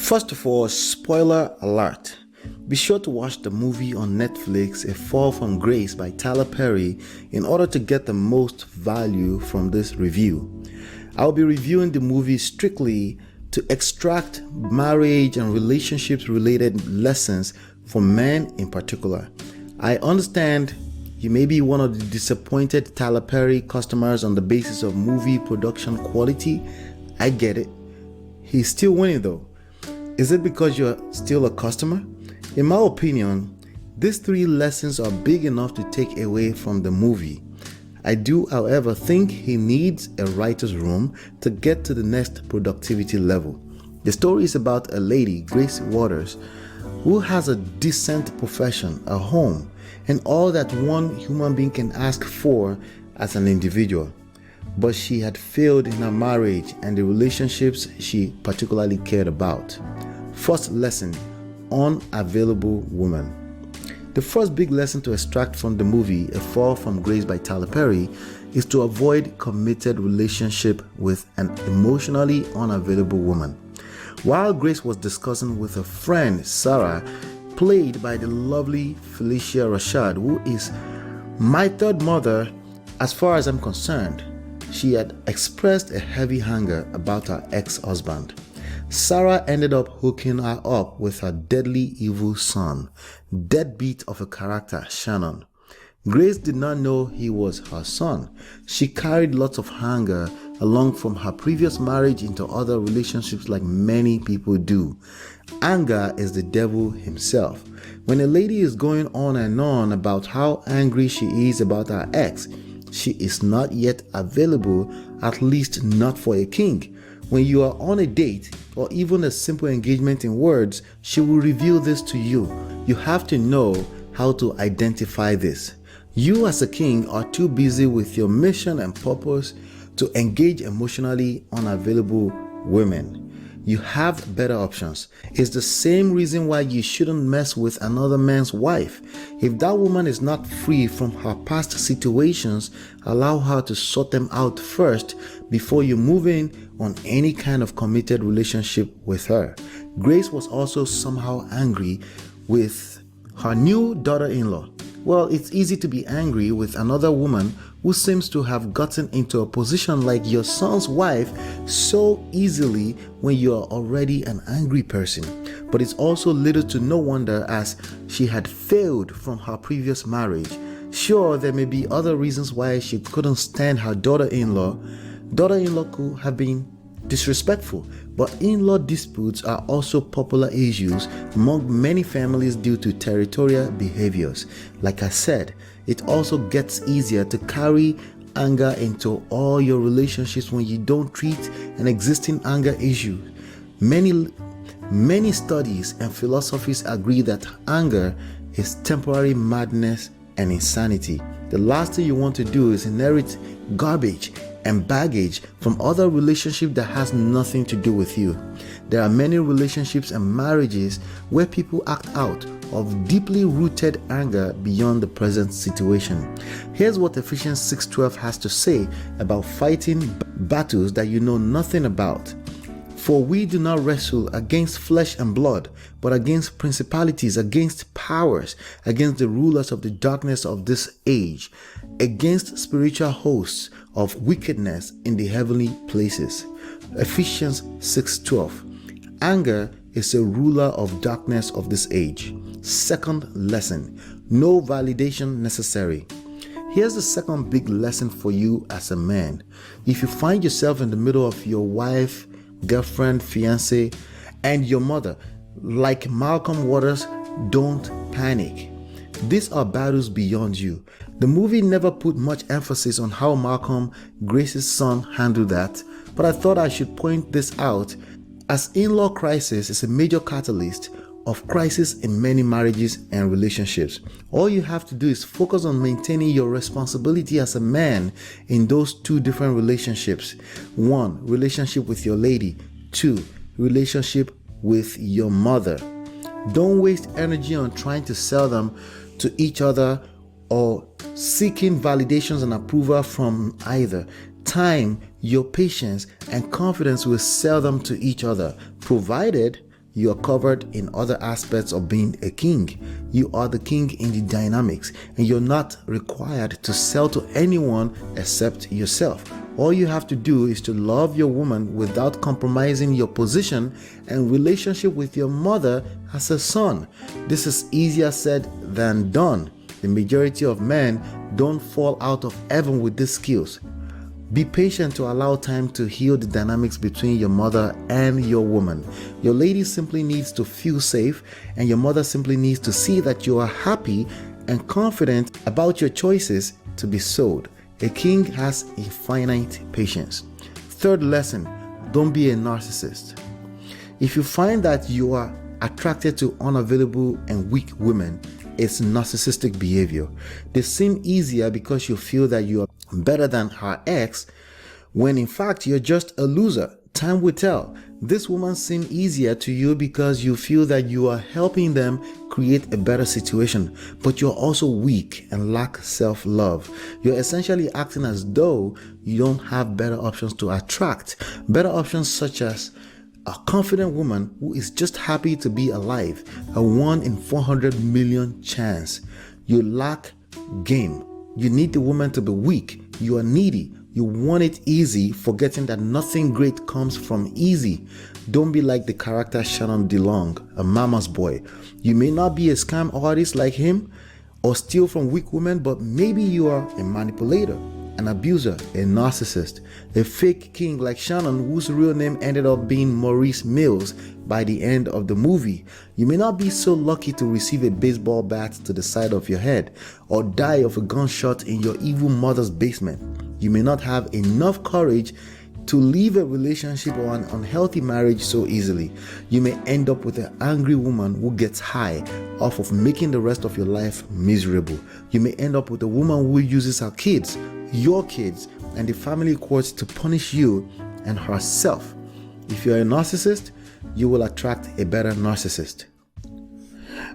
First of all, spoiler alert. Be sure to watch the movie on Netflix, A Fall from Grace by Tyler Perry, in order to get the most value from this review. I'll be reviewing the movie strictly to extract marriage and relationships related lessons for men in particular. I understand you may be one of the disappointed Tyler Perry customers on the basis of movie production quality. I get it. He's still winning though. Is it because you're still a customer? In my opinion, these 3 lessons are big enough to take away from the movie. I do, however, think he needs a writer's room to get to the next productivity level. The story is about a lady, Grace Waters, who has a decent profession, a home, and all that one human being can ask for as an individual. But she had failed in her marriage and the relationships she particularly cared about. First lesson, unavailable woman. The first big lesson to extract from the movie A Fall from Grace by Tyler Perry is to avoid committed relationship with an emotionally unavailable woman. While Grace was discussing with her friend Sarah, played by the lovely Felicia Rashad, who is my third mother as far as I'm concerned, she had expressed a heavy anger about her ex-husband. Sarah ended up hooking her up with her deadly evil son, deadbeat of a character, Shannon. Grace did not know he was her son. She carried lots of anger along from her previous marriage into other relationships like many people do. Anger is the devil himself. When a lady is going on and on about how angry she is about her ex, she is not yet available, at least not for a king. When you are on a date or even a simple engagement in words, she will reveal this to you. You have to know how to identify this. You as a king are too busy with your mission and purpose to engage emotionally unavailable women. You have better options. It's the same reason why you shouldn't mess with another man's wife. If that woman is not free from her past situations, allow her to sort them out first before you move in on any kind of committed relationship with her. Grace was also somehow angry with her new daughter-in-law. Well, it's easy to be angry with another woman who seems to have gotten into a position like your son's wife so easily when you are already an angry person. But it's also little to no wonder as she had failed from her previous marriage. Sure, there may be other reasons why she couldn't stand her daughter-in-law. Daughter-in-law could have been disrespectful, but in-law disputes are also popular issues among many families due to territorial behaviors. Like I said, it also gets easier to carry anger into all your relationships when you don't treat an existing anger issue. Many studies and philosophies agree that anger is temporary madness and insanity. The last thing you want to do is inherit garbage and baggage from other relationships that has nothing to do with you. There are many relationships and marriages where people act out of deeply rooted anger beyond the present situation. Here's what Ephesians 6:12 has to say about fighting battles that you know nothing about. For we do not wrestle against flesh and blood, but against principalities, against powers, against the rulers of the darkness of this age, against spiritual hosts of wickedness in the heavenly places. Ephesians 6:12. Anger is a ruler of darkness of this age. Second lesson, no validation necessary. Here's the second big lesson for you as a man. If you find yourself in the middle of your wife, girlfriend, fiance, and your mother, like Malcolm Waters, don't panic. These are battles beyond you. The movie never put much emphasis on how Malcolm, Grace's son, handled that, but I thought I should point this out as in-law crisis is a major catalyst of crisis in many marriages and relationships. All you have to do is focus on maintaining your responsibility as a man in those 2 different relationships. 1, relationship with your lady. 2, relationship with your mother. Don't waste energy on trying to sell them to each other or seeking validations and approval from either. Time, your patience, and confidence will sell them to each other, provided you are covered in other aspects of being a king. You are the king in the dynamics, and you're not required to sell to anyone except yourself. All you have to do is to love your woman without compromising your position and relationship with your mother as a son. This is easier said than done. The majority of men don't fall out of heaven with these skills. Be patient to allow time to heal the dynamics between your mother and your woman. Your lady simply needs to feel safe, and your mother simply needs to see that you are happy and confident about your choices to be sold. A king has infinite patience. Third lesson, don't be a narcissist. If you find that you are attracted to unavailable and weak women, it's narcissistic behavior. They seem easier because you feel that you are better than her ex, when in fact you're just a loser. Time will tell. This woman seems easier to you because you feel that you are helping them create a better situation, but you're also weak and lack self-love. You're essentially acting as though you don't have better options to attract. Better options such as a confident woman who is just happy to be alive, a 1 in 400 million chance. You lack game. You need the woman to be weak. You are needy. You want it easy, forgetting that nothing great comes from easy. Don't be like the character Shannon DeLong, a mama's boy. You may not be a scam artist like him or steal from weak women, but maybe you are a manipulator, an abuser, a narcissist, a fake king like Shannon, whose real name ended up being Maurice Mills by the end of the movie. You may not be so lucky to receive a baseball bat to the side of your head or die of a gunshot in your evil mother's basement. You may not have enough courage to leave a relationship or an unhealthy marriage so easily. You may end up with an angry woman who gets high off of making the rest of your life miserable. You may end up with a woman who uses her kids, your kids, and the family courts to punish you and herself. If you're a narcissist, you will attract a better narcissist.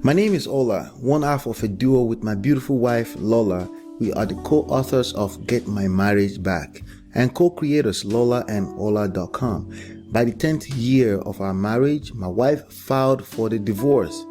My name is Ola, one half of a duo with my beautiful wife Lola. We are the co-authors of Get My Marriage Back and co-creators Lola and Ola.com. By the 10th year of our marriage, my wife filed for the divorce.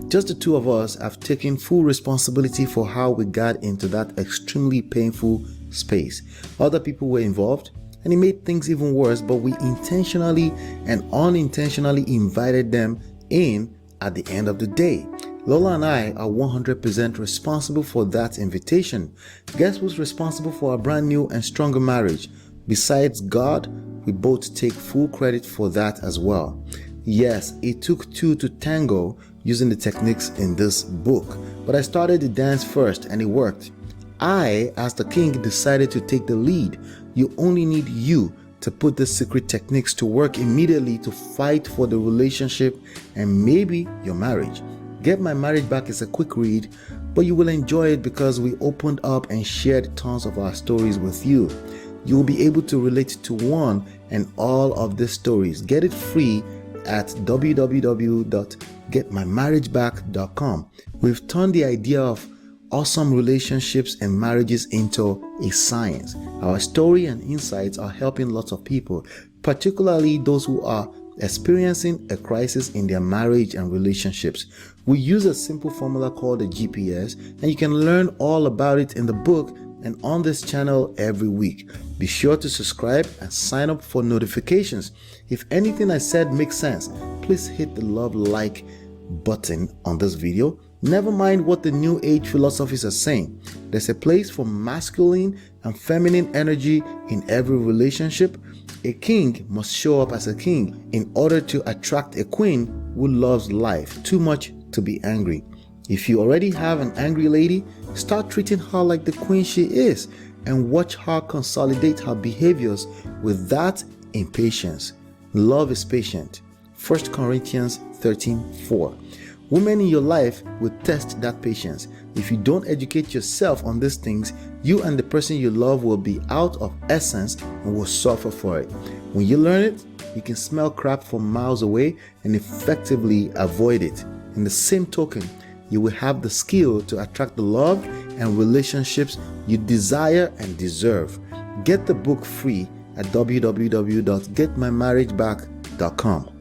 Just the two of us have taken full responsibility for how we got into that extremely painful space. Other people were involved, and it made things even worse, but we intentionally and unintentionally invited them in at the end of the day. Lola and I are 100% responsible for that invitation. Guess who's responsible for our brand new and stronger marriage? Besides God, we both take full credit for that as well. Yes, it took two to tango using the techniques in this book, but I started the dance first and it worked. I, as the king, decided to take the lead. You only need you to put the secret techniques to work immediately to fight for the relationship and maybe your marriage. Get My Marriage Back is a quick read, but you will enjoy it because we opened up and shared tons of our stories with you. You will be able to relate to one and all of these stories. Get it free at www.getmymarriageback.com. We've turned the idea of awesome relationships and marriages into a science. Our story and insights are helping lots of people, particularly those who are experiencing a crisis in their marriage and relationships. We use a simple formula called a GPS, and you can learn all about it in the book and on this channel every week. Be sure to subscribe and sign up for notifications. If anything I said makes sense, please hit the love like button on this video. Never mind what the new age philosophies are saying. There's a place for masculine and feminine energy in every relationship. A king must show up as a king in order to attract a queen who loves life too much to be angry. If you already have an angry lady, start treating her like the queen she is and watch her consolidate her behaviors with that impatience. Love is patient. 1 Corinthians 13:4. Women in your life will test that patience. If you don't educate yourself on these things, you and the person you love will be out of essence and will suffer for it. When you learn it, you can smell crap from miles away and effectively avoid it. In the same token, you will have the skill to attract the love and relationships you desire and deserve. Get the book free at www.getmymarriageback.com.